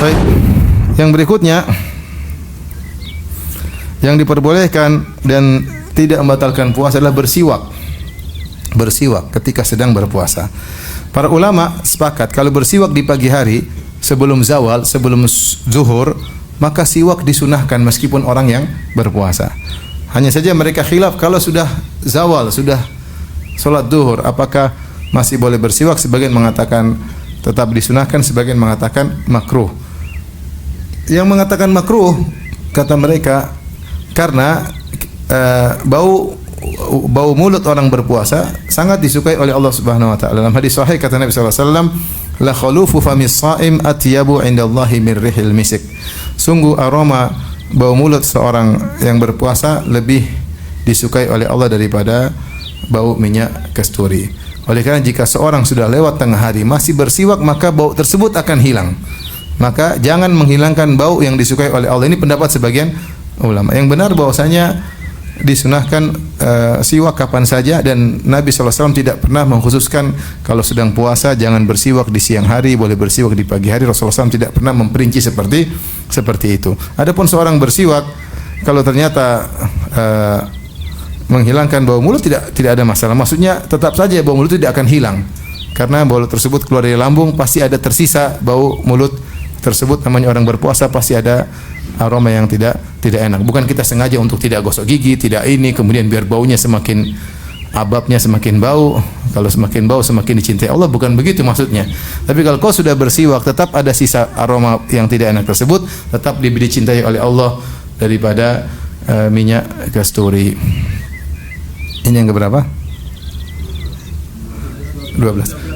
Baik. Yang berikutnya yang diperbolehkan dan tidak membatalkan puasa adalah bersiwak. Bersiwak ketika sedang berpuasa. Para ulama sepakat kalau bersiwak di pagi hari sebelum zawal, sebelum zuhur, maka siwak disunahkan meskipun orang yang berpuasa. Hanya saja mereka khilaf kalau sudah zawal, sudah salat zuhur, apakah masih boleh bersiwak? Sebagian mengatakan tetap disunahkan, sebagian mengatakan makruh. Yang mengatakan makruh kata mereka karena bau mulut orang berpuasa sangat disukai oleh Allah Subhanahu wa taala. Dalam hadis sahih kata Nabi sallallahu alaihi wasallam, la khalufu famis shaim atyabu indallahi min rihil misik. Sungguh aroma bau mulut seorang yang berpuasa lebih disukai oleh Allah daripada bau minyak kasturi. Oleh karena jika seorang sudah lewat tengah hari masih bersiwak, maka bau tersebut akan hilang. Maka jangan menghilangkan bau yang disukai oleh Allah. Ini pendapat sebagian ulama. Yang benar bahwasanya disunahkan siwak kapan saja, dan Nabi SAW tidak pernah mengkhususkan kalau sedang puasa jangan bersiwak di siang hari, boleh bersiwak di pagi hari. Rasulullah SAW tidak pernah memperinci seperti itu. Adapun seorang bersiwak kalau ternyata menghilangkan bau mulut tidak ada masalah. Maksudnya tetap saja bau mulut tidak akan hilang karena bau mulut tersebut keluar dari lambung, pasti ada tersisa bau mulut tersebut. Namanya orang berpuasa pasti ada aroma yang tidak enak. Bukan kita sengaja untuk tidak gosok gigi, tidak ini, kemudian biar baunya semakin ababnya semakin bau. Kalau semakin bau semakin dicintai Allah, bukan begitu maksudnya. Tapi kalau kau sudah bersiwak tetap ada sisa aroma yang tidak enak tersebut, tetap lebih dicintai oleh Allah daripada minyak kasturi. Ini yang keberapa? 12.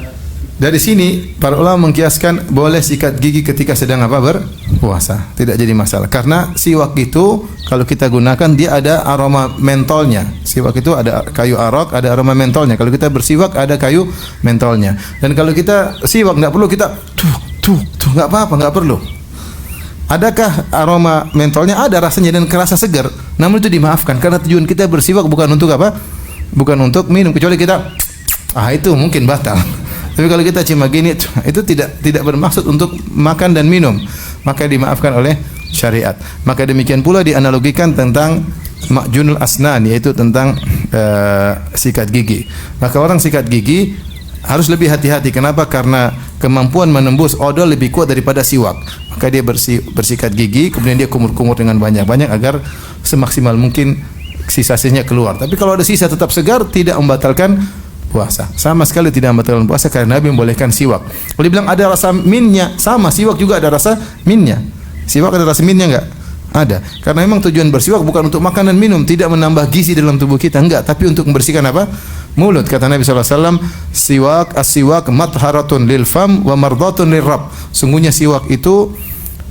Dari sini para ulama mengkiaskan boleh sikat gigi ketika sedang berpuasa, tidak jadi masalah. Karena siwak itu kalau kita gunakan dia ada aroma mentolnya. Siwak itu ada kayu arok, ada aroma mentolnya. Kalau kita bersiwak ada kayu mentolnya. Dan kalau kita siwak nggak perlu kita tuh nggak apa-apa, nggak perlu. Adakah aroma mentolnya? Ada rasanya dan kerasa segar. Namun itu dimaafkan karena tujuan kita bersiwak bukan untuk apa? Bukan untuk minum, kecuali kita itu mungkin batal. Tapi kalau kita cuma gini, itu tidak bermaksud untuk makan dan minum, maka dimaafkan oleh syariat. Maka demikian pula dianalogikan tentang ma'junul asnan, yaitu tentang sikat gigi. Maka orang sikat gigi harus lebih hati-hati. Kenapa? Karena kemampuan menembus odol lebih kuat daripada siwak. Maka dia bersikat gigi, kemudian dia kumur-kumur dengan banyak-banyak agar semaksimal mungkin sisa-sisanya keluar. Tapi kalau ada sisa tetap segar, tidak membatalkan puasa. Sama sekali tidak membatalkan puasa karena Nabi membolehkan siwak. Kalau dibilang ada rasa minnya, sama siwak juga ada rasa minnya. Siwak ada rasa minnya enggak? Ada. Karena memang tujuan bersiwak bukan untuk makan dan minum, tidak menambah gizi dalam tubuh kita, enggak, tapi untuk membersihkan apa? Mulut. Kata Nabi SAW, siwak as-siwak matharatun lil fam wa mardatun lirrabb. Sungguhnya siwak itu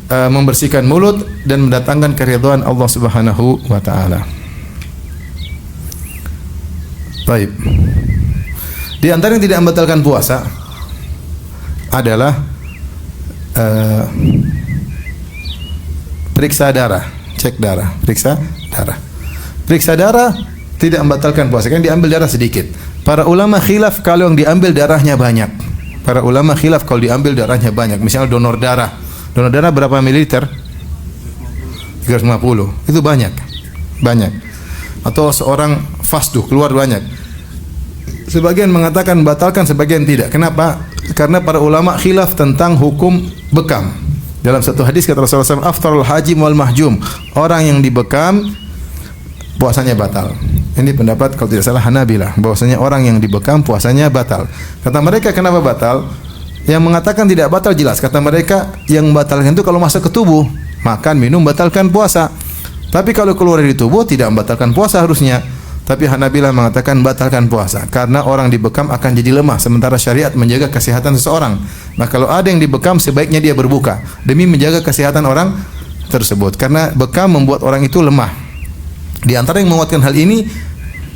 membersihkan mulut dan mendatangkan keridhaan Allah Subhanahu wa taala. Baik. Di antara yang tidak membatalkan puasa adalah periksa darah, cek darah, periksa darah. Periksa darah tidak membatalkan puasa, kan diambil darah sedikit. Para ulama khilaf kalau yang diambil darahnya banyak. Para ulama khilaf kalau diambil darahnya banyak. Misalnya donor darah. Donor darah berapa mililiter? 350. Itu banyak. Banyak. Atau seorang fasduh keluar banyak. Sebagian mengatakan batalkan, sebagian tidak. Kenapa? Karena para ulama khilaf tentang hukum bekam. Dalam satu hadis kata Rasulullah SAW, aftarul hajim wal mahjum. Orang yang dibekam puasanya batal. Ini pendapat kalau tidak salah Hanabilah, bahwasanya orang yang dibekam puasanya batal. Kata mereka kenapa batal? Yang mengatakan tidak batal jelas. Kata mereka yang membatalkan itu kalau masuk ke tubuh, makan, minum batalkan puasa. Tapi kalau keluar dari tubuh tidak membatalkan puasa harusnya. Tapi Hanabilah mengatakan batalkan puasa karena orang dibekam akan jadi lemah, sementara syariat menjaga kesehatan seseorang. Nah, kalau ada yang dibekam sebaiknya dia berbuka demi menjaga kesehatan orang tersebut, karena bekam membuat orang itu lemah. Di antara yang menguatkan hal ini,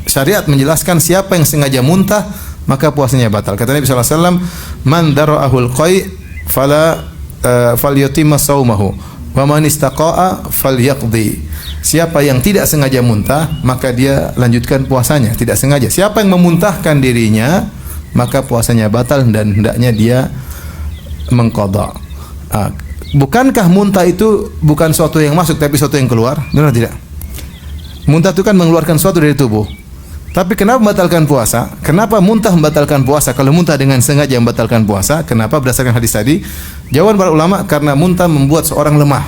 syariat menjelaskan siapa yang sengaja muntah maka puasanya batal. Kata Nabi SAW, man dara'ahul qai fala falyutimma saumahu wa man istaqa'a falyaqdi. Siapa yang tidak sengaja muntah maka dia lanjutkan puasanya, tidak sengaja. Siapa yang memuntahkan dirinya maka puasanya batal dan hendaknya dia mengqadha. Bukankah muntah itu bukan suatu yang masuk tapi suatu yang keluar? Benar tidak? Muntah itu kan mengeluarkan sesuatu dari tubuh. Tapi kenapa membatalkan puasa? Kenapa muntah membatalkan puasa? Kalau muntah dengan sengaja membatalkan puasa, kenapa? Berdasarkan hadis tadi, jawaban para ulama karena muntah membuat seorang lemah.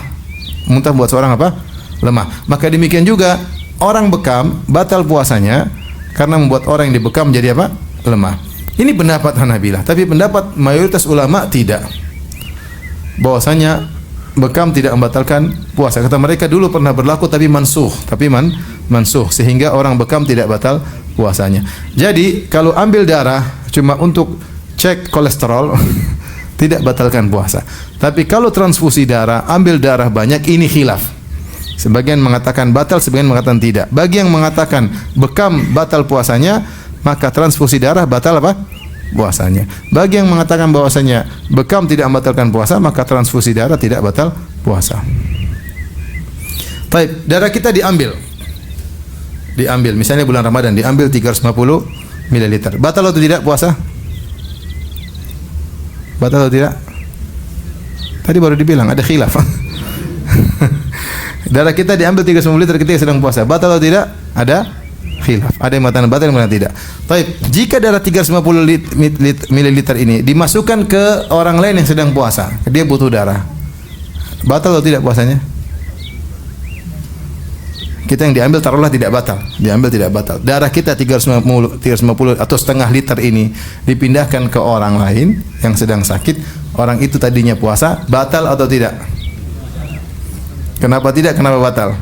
Muntah membuat seorang apa? Lemah. Maka demikian juga orang bekam batal puasanya karena membuat orang yang dibekam menjadi apa? Lemah. Ini pendapat Hanabilah, tapi pendapat mayoritas ulama tidak. Bahwasanya bekam tidak membatalkan puasa. Kata mereka dulu pernah berlaku tapi mansuh, mansuh sehingga orang bekam tidak batal puasanya. Jadi kalau ambil darah cuma untuk cek kolesterol tidak batalkan puasa. Tapi kalau transfusi darah, ambil darah banyak, ini khilaf. Sebagian mengatakan batal, sebagian mengatakan tidak. Bagi yang mengatakan bekam batal puasanya, maka transfusi darah batal apa? Puasanya. Bagi yang mengatakan bahwasanya bekam tidak membatalkan puasa, maka transfusi darah tidak batal puasa. Baik, darah kita diambil. Misalnya bulan Ramadan diambil 350 ml. Batal atau tidak puasa? Batal atau tidak? Tadi baru dibilang ada khilaf. Darah kita diambil 350 liter ketika sedang puasa. Batal atau tidak? Ada khilaf. Ada yang mengatakan batal, yang mengatakan tidak. Baik, jika darah 350 ml ini dimasukkan ke orang lain yang sedang puasa, dia butuh darah. Batal atau tidak puasanya? Kita yang diambil taruhlah tidak batal. Diambil tidak batal. Darah kita 350 atau setengah liter ini dipindahkan ke orang lain yang sedang sakit. Orang itu tadinya puasa, batal atau tidak? Kenapa tidak? Kenapa batal?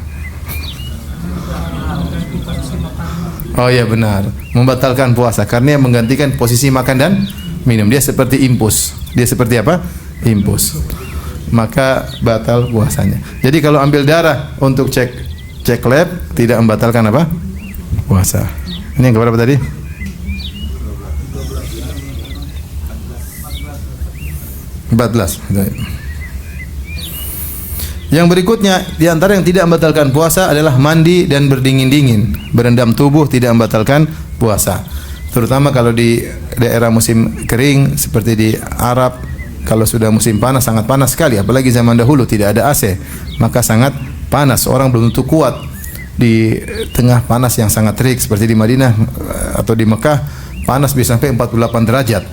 Oh ya benar, membatalkan puasa karena yang menggantikan posisi makan dan minum. Dia seperti impus. Dia seperti apa? Impus. Maka batal puasanya. Jadi kalau ambil darah untuk cek lab tidak membatalkan apa? Puasa. Ini yang keberapa tadi? 14. Yang berikutnya di antara yang tidak membatalkan puasa adalah mandi dan berdingin-dingin. Berendam tubuh tidak membatalkan puasa. Terutama kalau di daerah musim kering seperti di Arab, kalau sudah musim panas sangat panas sekali, apalagi zaman dahulu tidak ada AC, maka sangat panas. Orang belum tentu kuat di tengah panas yang sangat terik seperti di Madinah atau di Mekah, panas bisa sampai 48 derajat.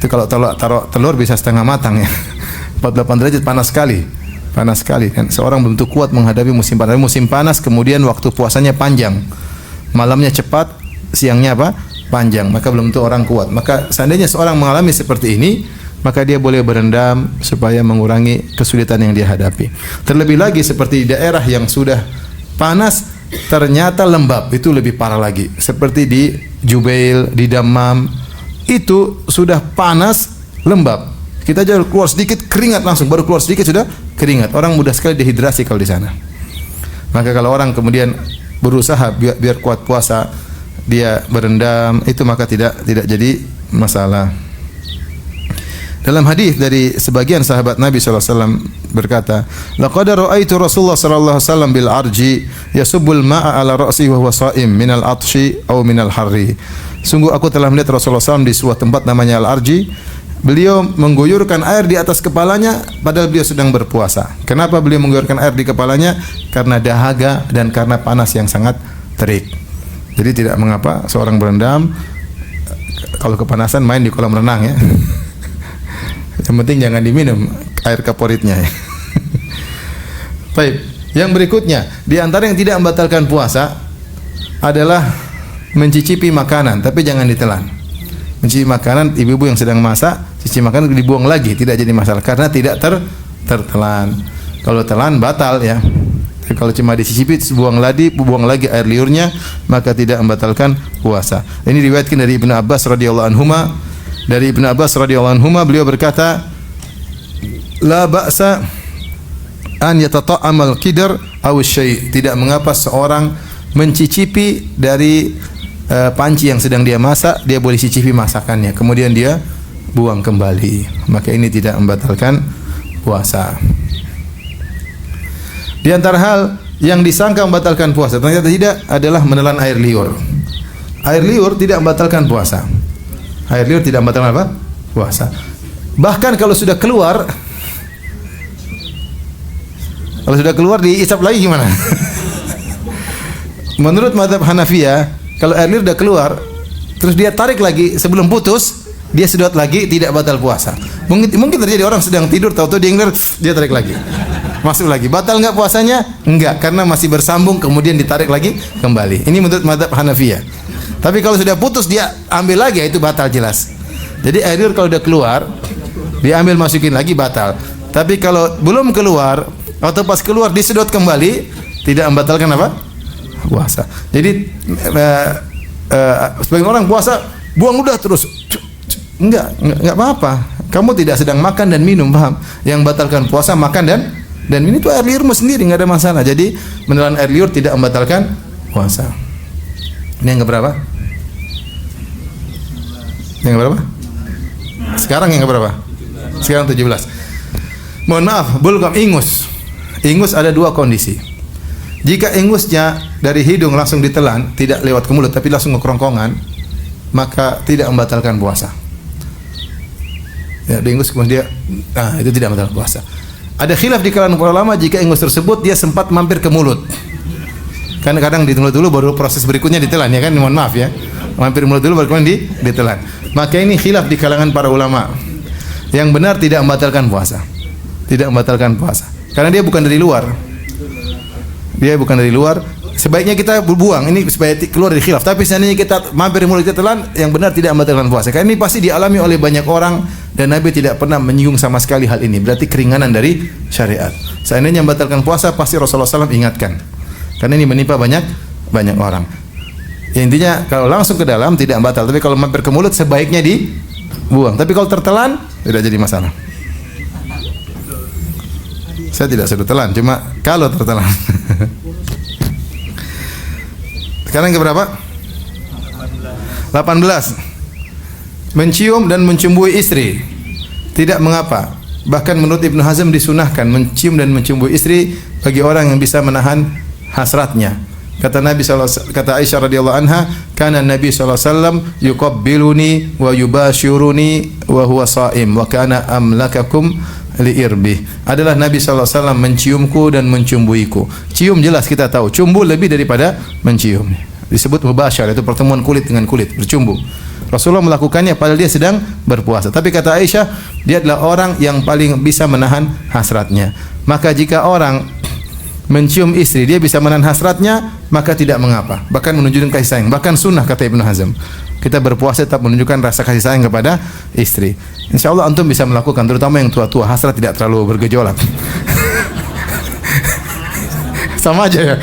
Itu kalau taruh telur bisa setengah matang ya. 48 derajat panas sekali. Panas sekali kan. Seorang belum tentu kuat menghadapi musim panas. Musim panas kemudian waktu puasanya panjang. Malamnya cepat, siangnya apa? Panjang. Maka belum tentu orang kuat. Maka seandainya seorang mengalami seperti ini, maka dia boleh berendam supaya mengurangi kesulitan yang dia hadapi. Terlebih lagi seperti di daerah yang sudah panas ternyata lembab, itu lebih parah lagi. Seperti di Jubail, di Dammam, itu sudah panas, lembab. Kita aja keluar sedikit keringat langsung, baru keluar sedikit sudah keringat. Orang mudah sekali dehidrasi kalau di sana. Maka kalau orang kemudian berusaha biar kuat puasa, dia berendam, itu maka tidak jadi masalah. Dalam hadis dari sebagian sahabat Nabi sallallahu alaihi wasallam berkata, "Laqad ra'aitu Rasulullah sallallahu alaihi wasallam bil arji yasubbul ma'a ala ra'si wa huwa sha'im min al-'atshi aw min al-harri." Sungguh aku telah melihat Rasulullah SAW di sebuah tempat namanya Al-Arji. Beliau mengguyurkan air di atas kepalanya padahal beliau sedang berpuasa. Kenapa beliau mengguyurkan air di kepalanya? Karena dahaga dan karena panas yang sangat terik. Jadi tidak mengapa seorang berendam kalau kepanasan main di kolam renang ya. Yang penting jangan diminum air kaporitnya ya. Baik, yang berikutnya di antara yang tidak membatalkan puasa adalah mencicipi makanan tapi jangan ditelan. Mencicipi makanan, ibu-ibu yang sedang masak, cicipi makanan dibuang lagi, tidak jadi masalah karena tidak tertelan. Kalau telan batal ya. Tapi kalau cuma dicicipi buang lagi air liurnya, maka tidak membatalkan puasa. Ini diriwayatkan dari Ibnu Abbas radhiyallahu anhuma. Dari Ibnu Abbas radhiyallahu anhuma beliau berkata, "La ba'sa an yatata'amal qidr aw syai'." Tidak mengapa seorang mencicipi dari panci yang sedang dia masak, dia boleh cicipi masakannya, kemudian dia buang kembali. Maka ini tidak membatalkan puasa. Di antara hal yang disangka membatalkan puasa, ternyata tidak, adalah menelan air liur. Air liur tidak membatalkan puasa. Air liur tidak membatalkan apa? Puasa. Bahkan kalau sudah keluar Kalau sudah keluar diisap lagi gimana? Menurut mazhab Hanafiyah, kalau air liur sudah keluar, terus dia tarik lagi sebelum putus, dia sedot lagi, tidak batal puasa. Mungkin terjadi orang sedang tidur, tahu-tahu dia ngelir, dia tarik lagi, masuk lagi. Batal nggak puasanya? Enggak, karena masih bersambung, kemudian ditarik lagi kembali. Ini menurut mazhab Hanafiyah. Tapi kalau sudah putus, dia ambil lagi, itu batal jelas. Jadi air liur kalau sudah keluar, diambil masukin lagi batal. Tapi kalau belum keluar atau pas keluar disedot kembali, tidak membatalkan apa? Puasa. Jadi sebagian orang puasa buang udah terus. Enggak apa-apa. Kamu tidak sedang makan dan minum, paham? Yang batalkan puasa makan dan ini tuh air liurmu sendiri, enggak ada masalah. Jadi menelan air liur tidak membatalkan puasa. Ini yang keberapa? Yang keberapa? Sekarang yang keberapa? Sekarang 17. Mohon maaf, bulgam ingus. Ingus ada dua kondisi. Jika ingusnya dari hidung langsung ditelan, tidak lewat ke mulut tapi langsung ke kerongkongan, maka tidak membatalkan puasa. Ya, ingus kemudian itu tidak membatalkan puasa. Ada khilaf di kalangan para ulama jika ingus tersebut dia sempat mampir ke mulut. Kan kadang di mulut dulu baru proses berikutnya ditelan, ya kan? Mohon maaf ya. Mampir mulut dulu baru kemudian ditelan. Maka ini khilaf di kalangan para ulama. Yang benar tidak membatalkan puasa. Tidak membatalkan puasa. Karena dia bukan dari luar. Dia bukan dari luar. Sebaiknya kita buang ini supaya keluar dari khilaf. Tapi seandainya kita mampir mulut kita telan, yang benar tidak membatalkan puasa. Karena ini pasti dialami oleh banyak orang dan Nabi tidak pernah menyinggung sama sekali hal ini. Berarti keringanan dari syariat. Seandainya membatalkan puasa, pasti Rasulullah SAW ingatkan. Karena ini menimpa banyak orang. Ya, intinya kalau langsung ke dalam tidak batal. Tapi kalau mampir ke mulut sebaiknya dibuang. Tapi kalau tertelan tidak jadi masalah. Saya tidak sudah telan, cuma kalau tertelan. Sekarang ke berapa? 18. Mencium dan mencumbui istri tidak mengapa. Bahkan menurut Ibnu Hazm disunahkan mencium dan mencumbui istri bagi orang yang bisa menahan hasratnya. Kata Nabi kata Aisyah radhiyallahu anha, kana Nabi sallallahu alaihi wasallam yuqabbiluni wa yubashiruni wa huwa shaim wa kana amlakakum liirbih. Adalah Nabi sallallahu alaihi wasallam menciumku dan mencumbuiku. Cium jelas kita tahu, cumbu lebih daripada mencium. Disebut mubasyarah, itu pertemuan kulit dengan kulit, bercumbu. Rasulullah melakukannya padahal dia sedang berpuasa. Tapi kata Aisyah, dia adalah orang yang paling bisa menahan hasratnya. Maka jika orang mencium istri, dia bisa menahan hasratnya, maka tidak mengapa. Bahkan menunjukkan kasih sayang. Bahkan sunnah kata Ibnu Hazm. Kita berpuasa tetap menunjukkan rasa kasih sayang kepada istri. Insya Allah antum bisa melakukan, terutama yang tua-tua, hasrat tidak terlalu bergejolak. Sama aja ya.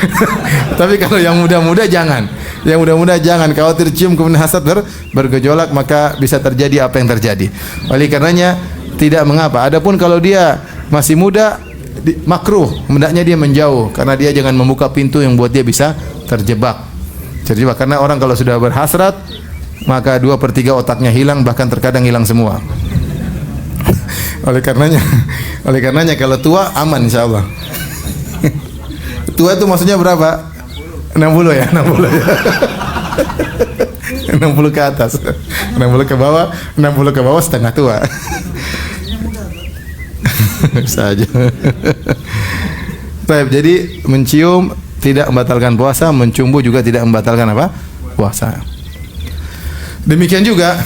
Tapi kalau yang muda-muda jangan. Yang muda-muda jangan. Khawatir cium kemudian hasrat bergejolak, maka bisa terjadi apa yang terjadi. Oleh karenanya tidak mengapa. Adapun kalau dia masih muda, makruh, hendaknya dia menjauh karena dia jangan membuka pintu yang buat dia bisa terjebak karena orang kalau sudah berhasrat maka 2/3 otaknya hilang, bahkan terkadang hilang semua. oleh karenanya kalau tua aman insyaallah. Tua itu maksudnya berapa? 60 ya, 60 ya. 60 ke atas, 60 ke bawah setengah tua. Saja. Baik, jadi mencium tidak membatalkan puasa, mencumbu juga tidak membatalkan apa? Puasa. Demikian juga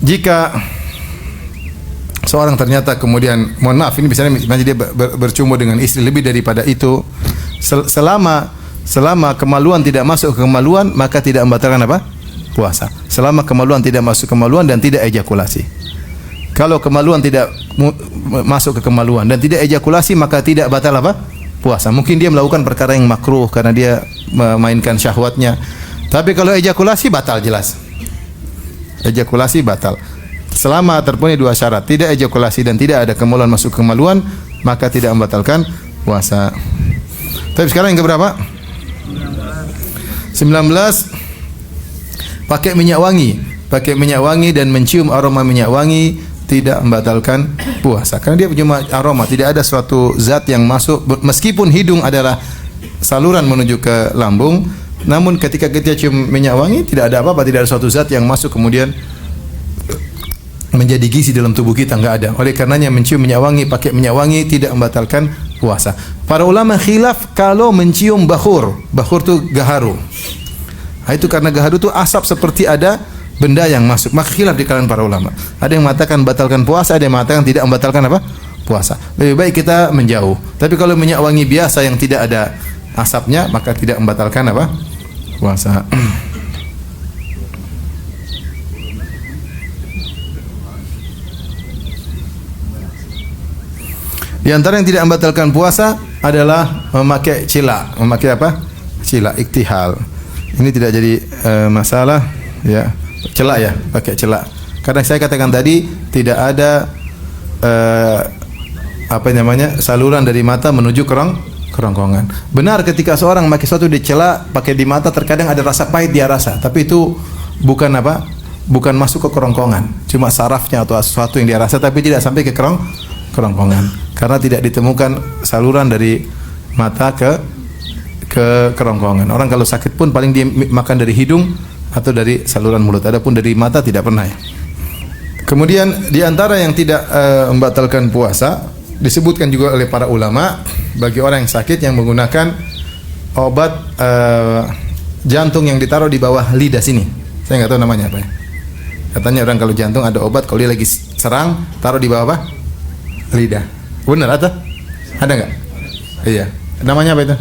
jika seorang ternyata kemudian, mohon maaf ini misalnya dia bercumbu dengan istri lebih daripada itu, selama kemaluan tidak masuk ke kemaluan, maka tidak membatalkan apa? Puasa. Selama kemaluan tidak masuk kemaluan dan tidak ejakulasi. Kalau kemaluan tidak masuk ke kemaluan dan tidak ejakulasi, maka tidak batal apa? Puasa. Mungkin dia melakukan perkara yang makruh karena dia memainkan syahwatnya. Tapi kalau ejakulasi batal jelas. Ejakulasi batal. Selama terpenuhi dua syarat, tidak ejakulasi dan tidak ada kemaluan masuk ke kemaluan, maka tidak membatalkan puasa. Tapi sekarang yang keberapa? 19. Pakai minyak wangi dan mencium aroma minyak wangi tidak membatalkan puasa. Karena dia cuma aroma, tidak ada suatu zat yang masuk. Meskipun hidung adalah saluran menuju ke lambung, namun ketika kita cium minyak wangi tidak ada apa-apa, tidak ada suatu zat yang masuk kemudian menjadi gizi dalam tubuh kita, enggak ada. Oleh karenanya mencium minyak wangi, pakai minyak wangi tidak membatalkan puasa. Para ulama khilaf kalau mencium bakhur. Bakhur itu gaharu. Nah, itu karena gaharu itu asap seperti ada benda yang masuk. Maka khilaf di kalangan para ulama. Ada yang mengatakan batalkan puasa, ada yang mengatakan tidak membatalkan apa? Puasa. Lebih baik kita menjauh. Tapi kalau minyak wangi biasa yang tidak ada asapnya, maka tidak membatalkan apa? Puasa. Di antara yang tidak membatalkan puasa adalah memakai cila. Memakai apa? Cila, iktihal. Ini tidak jadi masalah, ya. Cela ya, pakai cela. Karena saya katakan tadi tidak ada apa namanya? Saluran dari mata menuju kerongkongan. Benar ketika seorang memakai sesuatu di cela, pakai di mata, terkadang ada rasa pahit dia rasa, tapi itu bukan apa? Bukan masuk ke kerongkongan. Cuma sarafnya atau sesuatu yang dia rasa, tapi tidak sampai ke kerongkongan. Karena tidak ditemukan saluran dari mata ke kerongkongan. Orang kalau sakit pun paling dia makan dari hidung atau dari saluran mulut. Adapun dari mata tidak pernah ya. Kemudian di antara yang tidak membatalkan puasa disebutkan juga oleh para ulama bagi orang yang sakit yang menggunakan obat jantung yang ditaruh di bawah lidah sini. Saya nggak tahu namanya apa ya. Katanya orang kalau jantung ada obat kalau dia lagi serang taruh di bawah apa? Lidah. Benar atau? Ada nggak? Iya. Namanya apa itu?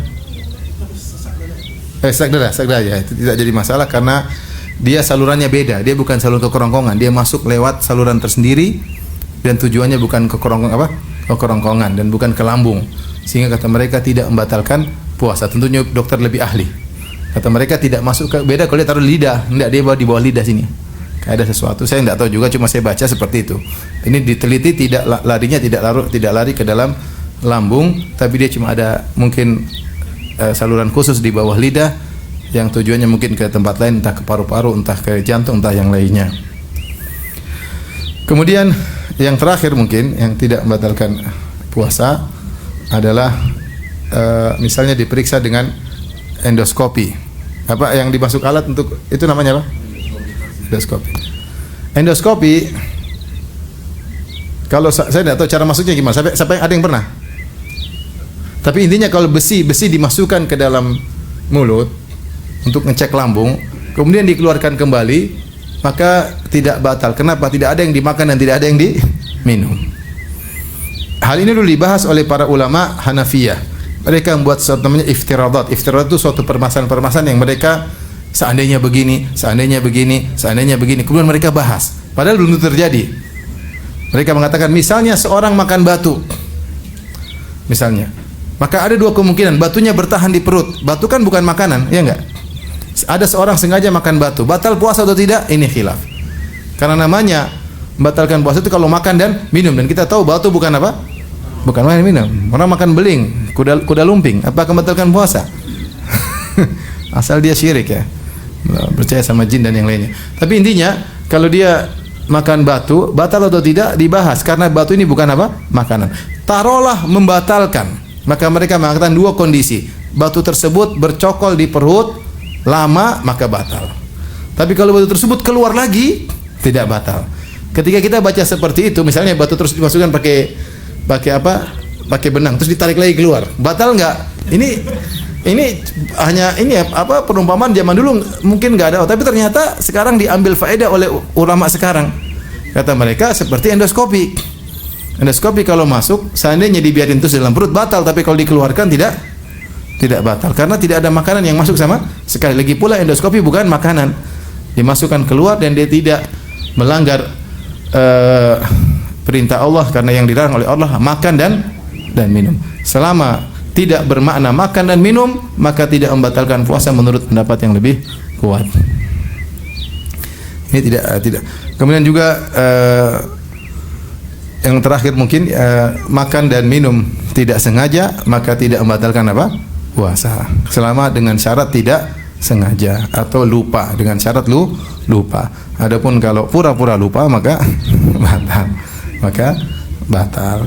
Sakdara ya. Itu tidak jadi masalah karena dia salurannya beda. Dia bukan saluran ke kerongkongan. Dia masuk lewat saluran tersendiri dan tujuannya bukan ke kerongkongan apa? Ke kerongkongan dan bukan ke lambung. Sehingga kata mereka tidak membatalkan puasa. Tentunya dokter lebih ahli. Kata mereka tidak masuk ke beda kalau dia taruh lidah. Enggak, dia bawa di bawah lidah sini. Kayak ada sesuatu, saya tidak tahu juga, cuma saya baca seperti itu. Ini diteliti tidak larinya tidak lari ke dalam lambung, tapi dia cuma ada mungkin saluran khusus di bawah lidah yang tujuannya mungkin ke tempat lain, entah ke paru-paru, entah ke jantung, entah yang lainnya. Kemudian yang terakhir mungkin yang tidak membatalkan puasa adalah misalnya diperiksa dengan endoskopi. Apa yang dimasuk alat untuk itu namanya apa? Endoskopi. Kalau saya tidak tahu cara masuknya gimana. Sampai ada yang pernah. Tapi intinya kalau besi dimasukkan ke dalam mulut untuk ngecek lambung, kemudian dikeluarkan kembali, maka tidak batal. Kenapa? Tidak ada yang dimakan dan tidak ada yang diminum. Hal ini dulu dibahas oleh para ulama Hanafiyah. Mereka membuat sesuatu namanya iftiradat. Iftiradat itu suatu permasalahan-permasalahan yang mereka seandainya begini, kemudian mereka bahas. Padahal belum terjadi. Mereka mengatakan misalnya seorang makan batu, misalnya, maka ada dua kemungkinan. Batunya bertahan di perut. Batu kan bukan makanan, ya enggak? Ada seorang sengaja makan batu, batal puasa atau tidak? Ini khilaf. Karena namanya membatalkan puasa itu kalau makan dan minum, dan kita tahu batu bukan apa? Bukan makan minum. Orang makan beling, kuda lumping, apa membatalkan puasa? Asal dia syirik ya. Percaya sama jin dan yang lainnya. Tapi intinya kalau dia makan batu batal atau tidak dibahas karena batu ini bukan apa? Makanan. Taruhlah membatalkan. Maka mereka mengatakan dua kondisi. Batu tersebut bercokol di perut lama maka batal. Tapi kalau batu tersebut keluar lagi tidak batal. Ketika kita baca seperti itu, misalnya batu terus dimasukkan pakai apa? Pakai benang terus ditarik lagi keluar. Batal enggak? Ini hanya apa perumpamaan zaman dulu mungkin nggak ada, tapi ternyata sekarang diambil faedah oleh ulama sekarang. Kata mereka seperti endoskopi. Endoskopi kalau masuk, seandainya dibiarin terus dalam perut batal, tapi kalau dikeluarkan tidak batal karena tidak ada makanan yang masuk sama sekali. Lagi pula endoskopi bukan makanan, dimasukkan keluar dan dia tidak melanggar perintah Allah karena yang dilarang oleh Allah makan dan minum. Selama tidak bermakna makan dan minum, maka tidak membatalkan puasa menurut pendapat yang lebih kuat. Ini tidak. Kemudian juga yang terakhir mungkin makan dan minum tidak sengaja, maka tidak membatalkan apa? Puasa. Selama dengan syarat tidak sengaja atau lupa, dengan syarat lupa. Adapun kalau pura-pura lupa maka batal.